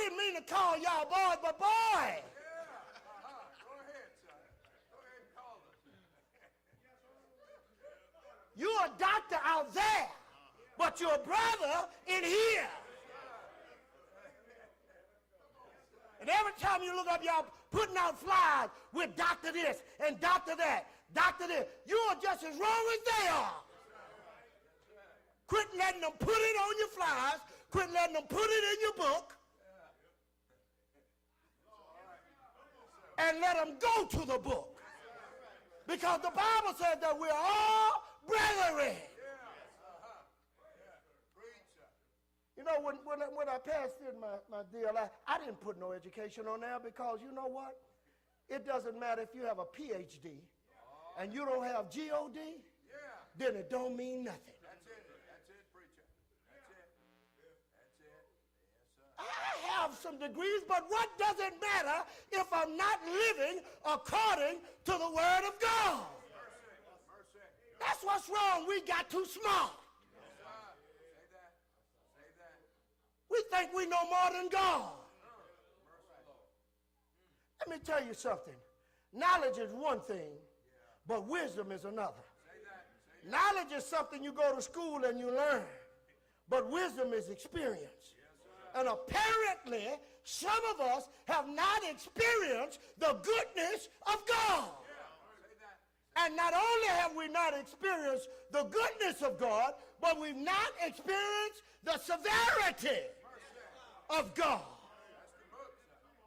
didn't mean to call y'all boys, but boy. Yeah. Go ahead, son. Go ahead and call us. You're a doctor out there, but you're a brother in here. And every time you look up, y'all putting out flyers with doctor this and doctor that, doctor this. You are just as wrong as they are. Quit letting them put it on your flyers. Quit letting them put it in your book. And let them go to the book. Because the Bible says that we're all brethren. You know, when I passed in my deal, I didn't put no education on there because you know what? It doesn't matter if you have a PhD and you don't have GOD, then it don't mean nothing. That's it, preacher. That's it. Yes, sir. I have some degrees, but what does it matter if I'm not living according to the Word of God? Mercy. That's what's wrong. We got too smart. We think we know more than God. Let me tell you something. Knowledge is one thing, but wisdom is another. Knowledge is something you go to school and you learn, but wisdom is experience. And apparently, some of us have not experienced the goodness of God. And not only have we not experienced the goodness of God, but we've not experienced the severity of God.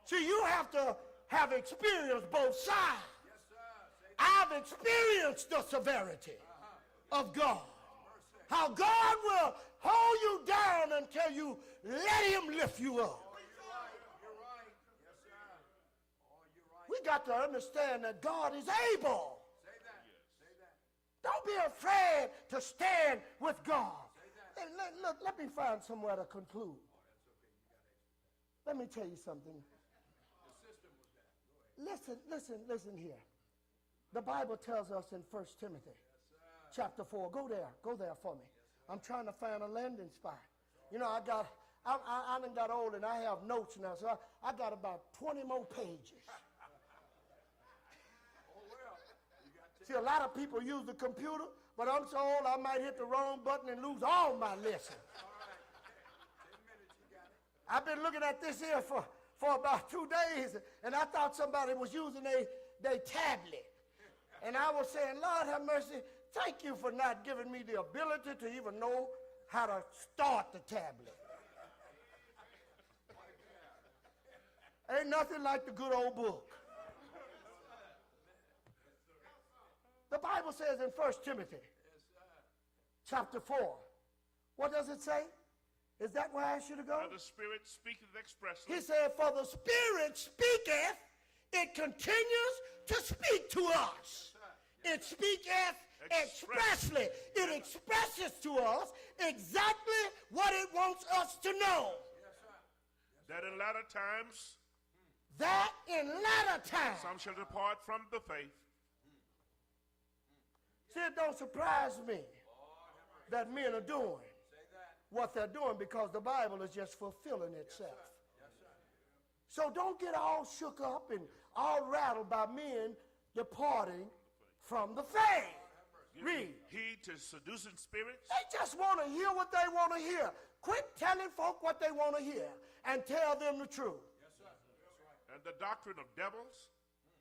See, you have to have experienced both sides. I've experienced the severity of God. How God will hold you down until you let him lift you up. You're right. Yes, sir. Oh, you're right. We got to understand that God is able. Say that. Don't be afraid to stand with God. Hey, look, let me find somewhere to conclude. Let me tell you something. Listen here. The Bible tells us in 1 Timothy chapter 4. Go there for me. I'm trying to find a landing spot. You know, I done got old and I have notes now, so I got about 20 more pages. See, a lot of people use the computer, but I'm so old I might hit the wrong button and lose all my lessons. I've been looking at this here for about 2 days, and I thought somebody was using their tablet. And I was saying, Lord have mercy, thank you for not giving me the ability to even know how to start the tablet. Ain't nothing like the good old book. The Bible says in 1 Timothy chapter 4, what does it say? Is that where I should go? For the Spirit speaketh expressly. He said, for the Spirit speaketh, it continues to speak to us. It speaketh expressly. It expresses to us exactly what it wants us to know. That in latter times some shall depart from the faith. See, it don't surprise me that men are doing what they're doing because the Bible is just fulfilling itself. So don't get all shook up and all rattled by men departing from the faith. Read. Heed to seducing spirits. They just want to hear what they want to hear. Quit telling folk what they want to hear and tell them the truth. And the doctrine of devils.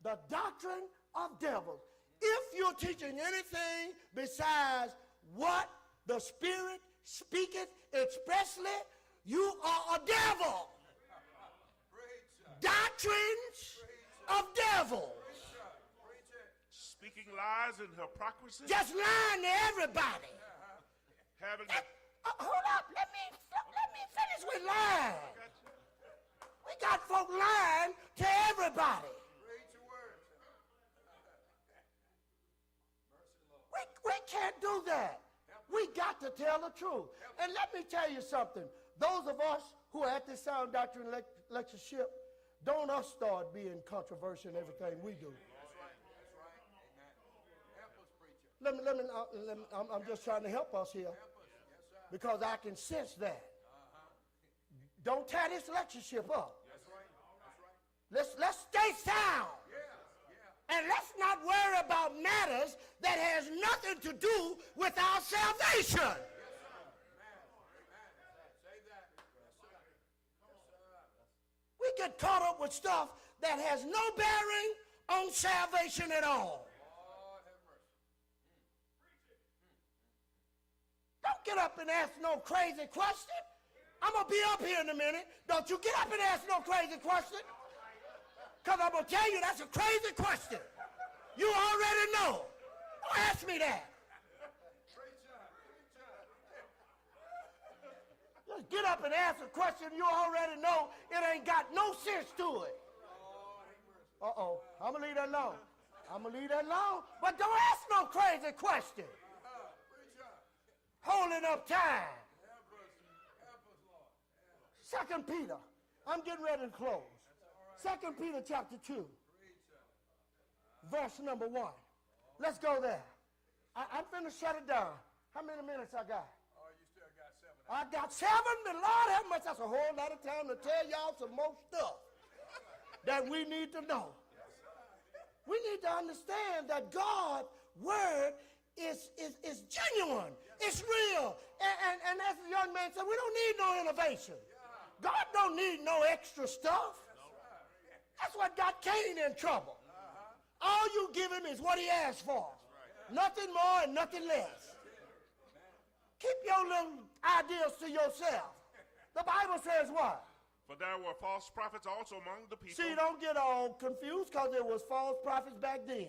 The doctrine of devils. If you're teaching anything besides what the Spirit speaketh expressly, you are a devil. Doctrines of devils. Speaking lies and hypocrisy. Just lying to everybody. Having hold up, let me finish with lying. We got folk lying to everybody. We can't do that. We got to tell the truth. And let me tell you something. Those of us who are at this sound doctrine lectureship, don't us start being controversial in everything we do. That's right. Help us, preacher. I'm just trying to help us here because I can sense that. Don't tear this lectureship up. That's right. Let's stay sound. And let's not worry about matters that has nothing to do with our salvation. Say that. We get caught up with stuff that has no bearing on salvation at all. Lord have mercy. Don't get up and ask no crazy question. I'm going to be up here in a minute. Don't you get up and ask no crazy question. Because I'm going to tell you that's a crazy question. You already know. Don't ask me that. Just get up and ask a question you already know. It ain't got no sense to it. Uh-oh. I'm going to leave that alone. I'm going to leave that alone. But don't ask no crazy question. Holding up time. Second Peter. I'm getting ready to close. Second Peter chapter 2. Verse number 1. Let's go there. I'm finna shut it down. How many minutes I got? Oh, you still got 7. I got 7, but Lord have mercy, that's a whole lot of time to tell y'all some more stuff that we need to know. We need to understand that God's word is genuine. It's real. And as the young man said, we don't need no innovation. God don't need no extra stuff. That's what got Cain in trouble. All you give him is what he asked for. Nothing more and nothing less. Keep your little ideas to yourself. The Bible says what? For there were false prophets also among the people. See, don't get all confused because there was false prophets back then.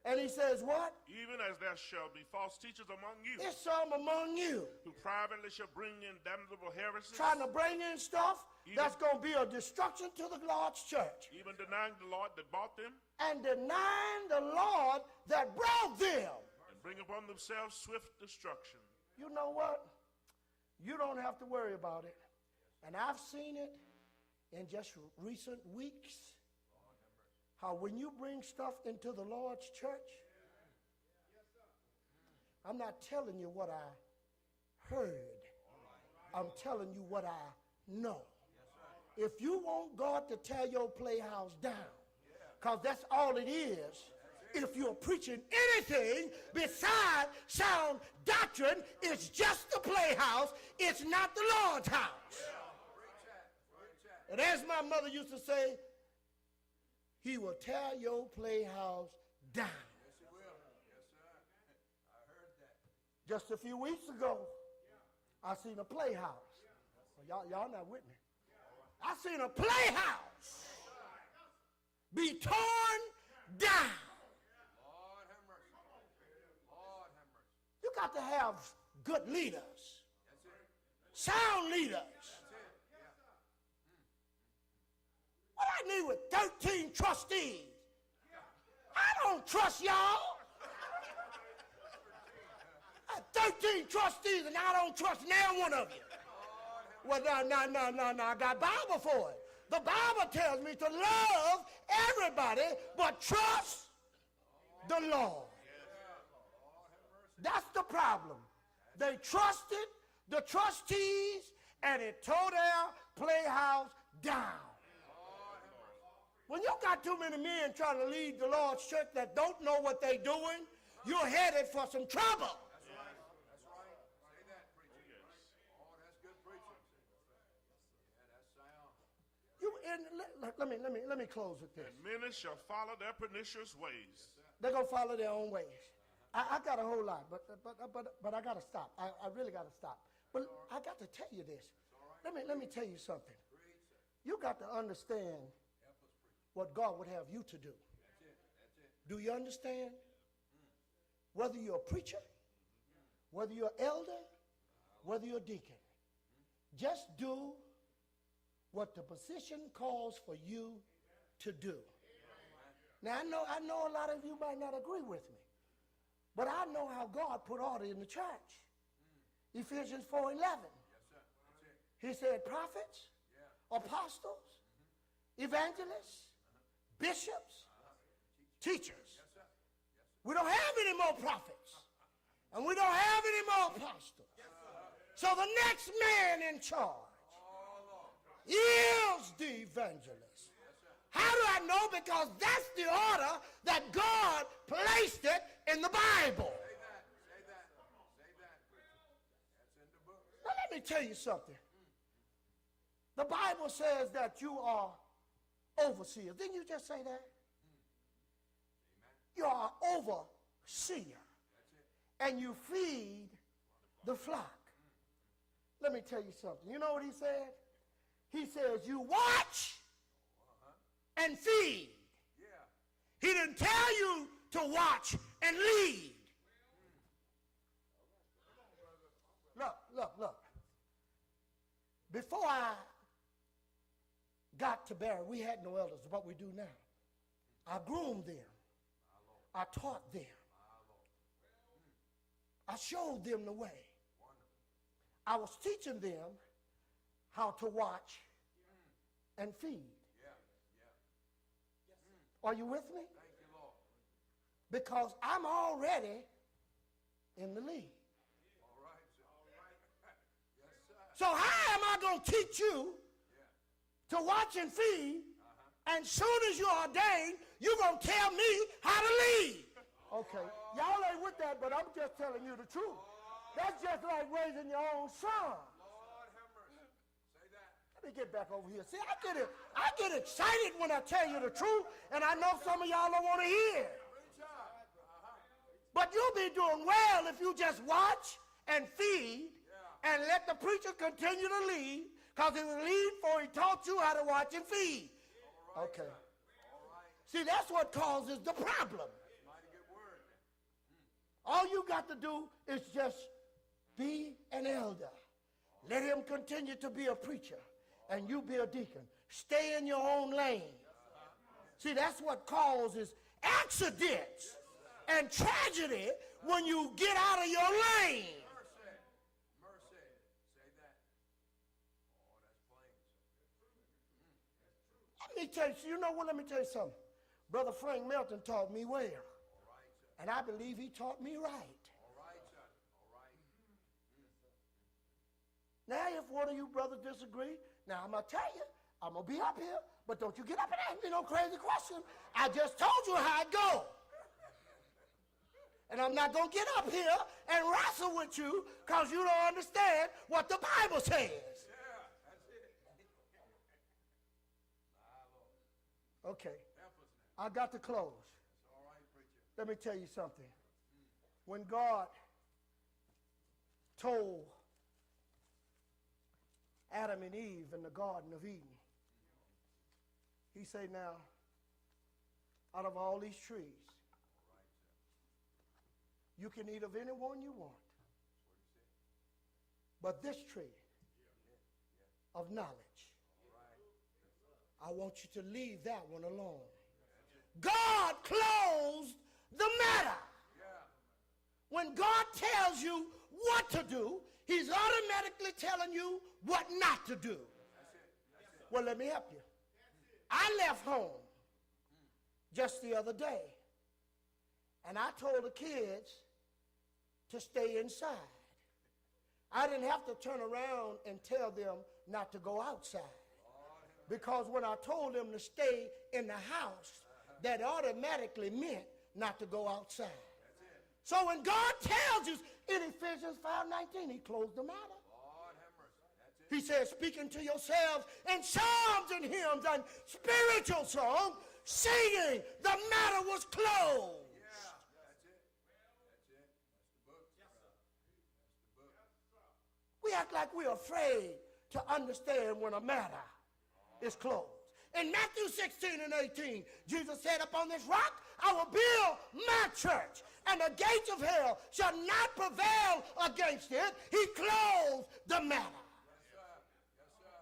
And he says what? Even as there shall be false teachers among you, There's some among you who privately shall bring in damnable heresies, trying to bring in stuff that's going to be a destruction to the Lord's church. even denying the Lord that bought them, And denying the Lord that brought them. and bring upon themselves swift destruction. You know what? You don't have to worry about it. And I've seen it in just recent weeks. How when you bring stuff into the Lord's church, I'm not telling you what I heard. I'm telling you what I know. If you want God to tear your playhouse down, because that's all it is, if you're preaching anything besides sound doctrine, it's just the playhouse, it's not the Lord's house. And as my mother used to say, he will tear your playhouse down. Yes, it will. Yes, sir. I heard that. Just a few weeks ago, I seen a playhouse. Well, y'all not with me. I seen a playhouse be torn down. Lord have mercy. Lord have mercy. You got to have good leaders, That's it. sound leaders. That's it. Yeah. What I need with 13 trustees? I don't trust y'all. I have 13 trustees and I don't trust now one of you. Well, no, I got Bible for it. The Bible tells me to love everybody, but trust the Lord. That's the problem. They trusted the trustees, and it tore their playhouse down. When you got too many men trying to lead the Lord's church that don't know what they're doing, you're headed for some trouble. That's right. Say that, preacher. Oh, that's good preaching. Yeah, that's sound. Let me close with this. And many shall follow their pernicious ways. They're gonna follow their own ways. I got a whole lot, but I gotta stop. I really gotta stop. But I got to tell you this. Let me tell you something. You got to understand what God would have you to do. Do you understand? Whether you're a preacher, whether you're an elder, whether you're a deacon, just do what the position calls for you to do. Now, I know a lot of you might not agree with me, but I know how God put order in the church. Ephesians 4:11. He said prophets, apostles, evangelists, bishops, teachers. We don't have any more prophets, and we don't have any more apostles. So the next man in charge is the evangelist. How do I know? Because that's the order that God placed it in the Bible. Say that. Say that. Say that. That's in the book. Now let me tell you something. The Bible says that you are overseers. Didn't you just say that? You are overseer. And you feed the flock. Let me tell you something. You know what he said? He says you watch and feed. Yeah. He didn't tell you to watch and lead. Look. Before I got to Barry, we had no elders, what we do now. I groomed them. I taught them. I showed them the way. I was teaching them how to watch and feed. Are you with me? Thank you, Lord. Because I'm already in the lead. All right, sir. All right. Yes, sir. So how am I going to teach you to watch and feed, and soon as you're ordained, you're going to tell me how to lead? Okay, y'all ain't with that, but I'm just telling you the truth. That's just like raising your own son. Lord have mercy. Say that. Let me get back over here. See, I get excited when I tell you the truth, and I know some of y'all don't want to hear. Preach on. But you'll be doing well if you just watch and feed and let the preacher continue to lead, because he will lead for he taught you how to watch and feed. All right, Okay. sir. All right. See, that's what causes the problem. Mighty good word. All you got to do is just be an elder. Let him continue to be a preacher, and you be a deacon. Stay in your own lane. See, that's what causes accidents and tragedy when you get out of your lane. Mercy. Mercy. Say that. Oh, that's plain. Let me tell you, you know what? Let me tell you something. Brother Frank Melton taught me well, All right, sir. and I believe he taught me right. All right, sir. All right. Now, if one of you brothers disagree, now I'm going to tell you, I'm going to be up here, but don't you get up and ask me no crazy question. I just told you how it go. And I'm not going to get up here and wrestle with you because you don't understand what the Bible says. Yeah, that's it. Okay, Help us now. I got to close. It's all right, preacher. Let me tell you something. When God told Adam and Eve in the Garden of Eden, he said, now, out of all these trees, you can eat of any one you want. But this tree of knowledge, I want you to leave that one alone. God closed the matter. When God tells you what to do, he's automatically telling you what not to do. Well, let me help you. I left home just the other day, and I told the kids to stay inside. I didn't have to turn around and tell them not to go outside, because when I told them to stay in the house, that automatically meant not to go outside. So when God tells you in Ephesians 5:19, he closed the matter. Lord have mercy. That's it. He says, speaking to yourselves in psalms and hymns and spiritual songs, singing, the matter was closed. Yeah, that's it. That's it. That's the book. Yes, sir. That's the book. We act like we're afraid to understand when a matter is closed. In Matthew 16 and 18, Jesus said, upon this rock I will build my church, and the gates of hell shall not prevail against it. He closed the matter. Yes, sir. Yes, sir.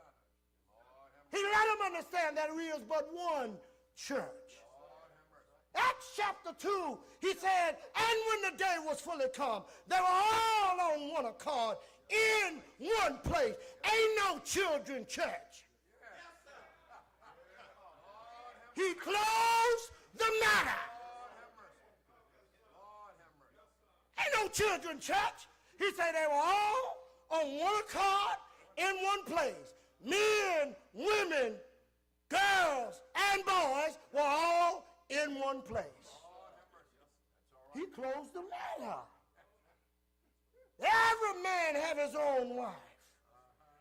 Lord have mercy. He let them understand that there is but one church. Lord have mercy. Acts chapter 2, he said, and when the day was fully come, they were all on one accord in one place. Ain't no children church. He closed the matter. Lord have mercy. Lord have mercy. Ain't no children church. He said they were all on one accord in one place. Men, women, girls, and boys were all in one place. He closed the matter. Every man had his own wife,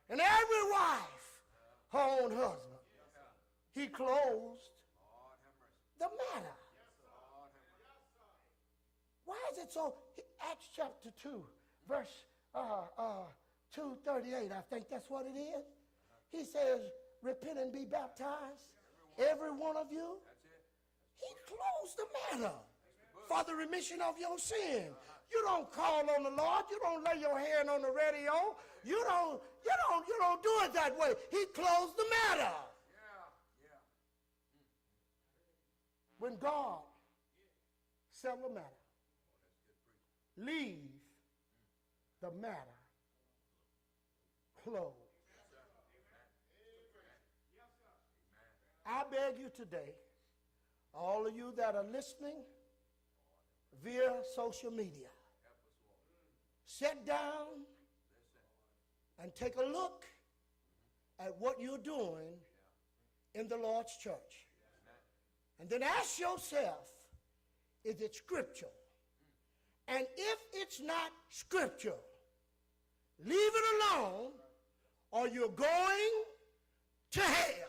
and every wife her own husband. He closed the matter. Why is it so? Acts chapter 2, verse 2:38, I think that's what it is. He says, repent and be baptized, every one of you. He closed the matter for the remission of your sin. You don't call on the Lord. You don't lay your hand on the radio. You don't do it that way. He closed the matter. When God settled the matter, leave the matter closed. I beg you today, all of you that are listening via social media, sit down and take a look at what you're doing in the Lord's church. And then ask yourself, is it scriptural? And if it's not scriptural, leave it alone or you're going to hell.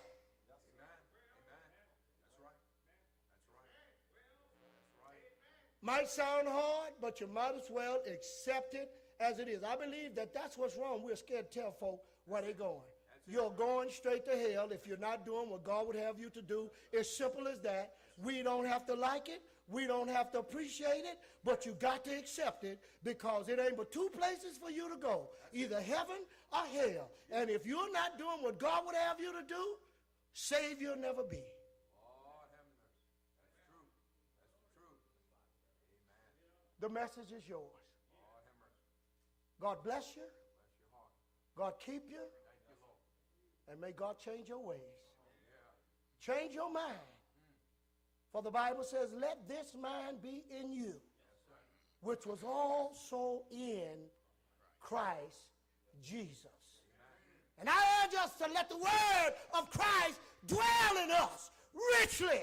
Might sound hard, but you might as well accept it as it is. I believe that that's what's wrong. We're scared to tell folk where they're going. You're going straight to hell if you're not doing what God would have you to do. It's simple as that. We don't have to like it. We don't have to appreciate it, but you got to accept it because it ain't but two places for you to go, either heaven or hell. And if you're not doing what God would have you to do, saved you'll never be. The message is yours. God bless you. God keep you. And may God change your ways. Change your mind. For the Bible says, let this mind be in you, which was also in Christ Jesus. And I urge us to let the word of Christ dwell in us richly.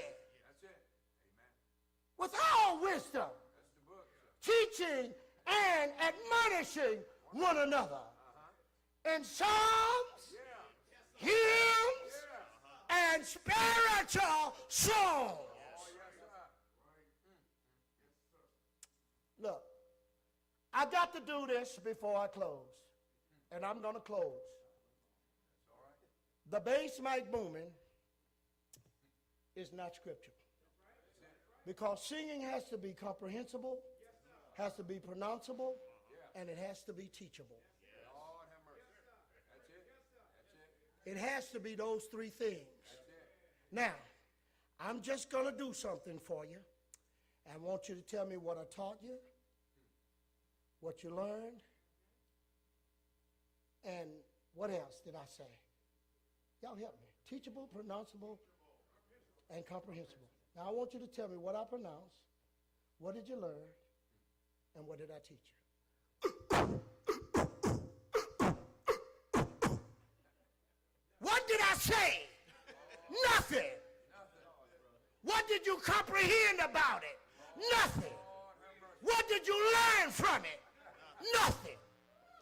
With all wisdom, teaching and admonishing one another in psalms, hymns, and spiritual songs. Look, I got to do this before I close, and I'm going to close. The bass mic booming is not scripture, because singing has to be comprehensible, has to be pronounceable, and it has to be teachable. It has to be those three things. Now, I'm just going to do something for you. I want you to tell me what I taught you, what you learned, and what else did I say? Y'all help me. Teachable, pronounceable, and comprehensible. Now, I want you to tell me what I pronounced, what did you learn, and what did I teach you? What did I say? Nothing. What did you comprehend about it? Nothing. What did you learn from it? Nothing.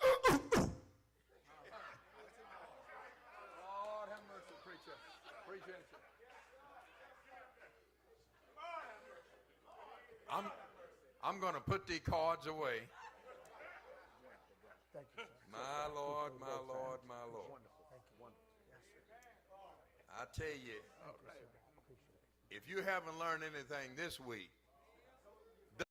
Lord have mercy, preacher. Preacher. I'm going to put the cards away. Thank you, sir. My Lord, my Lord, my Lord. Wonderful. Thank you. Wonderful. Yes, sir. I tell you, if you haven't learned anything this week,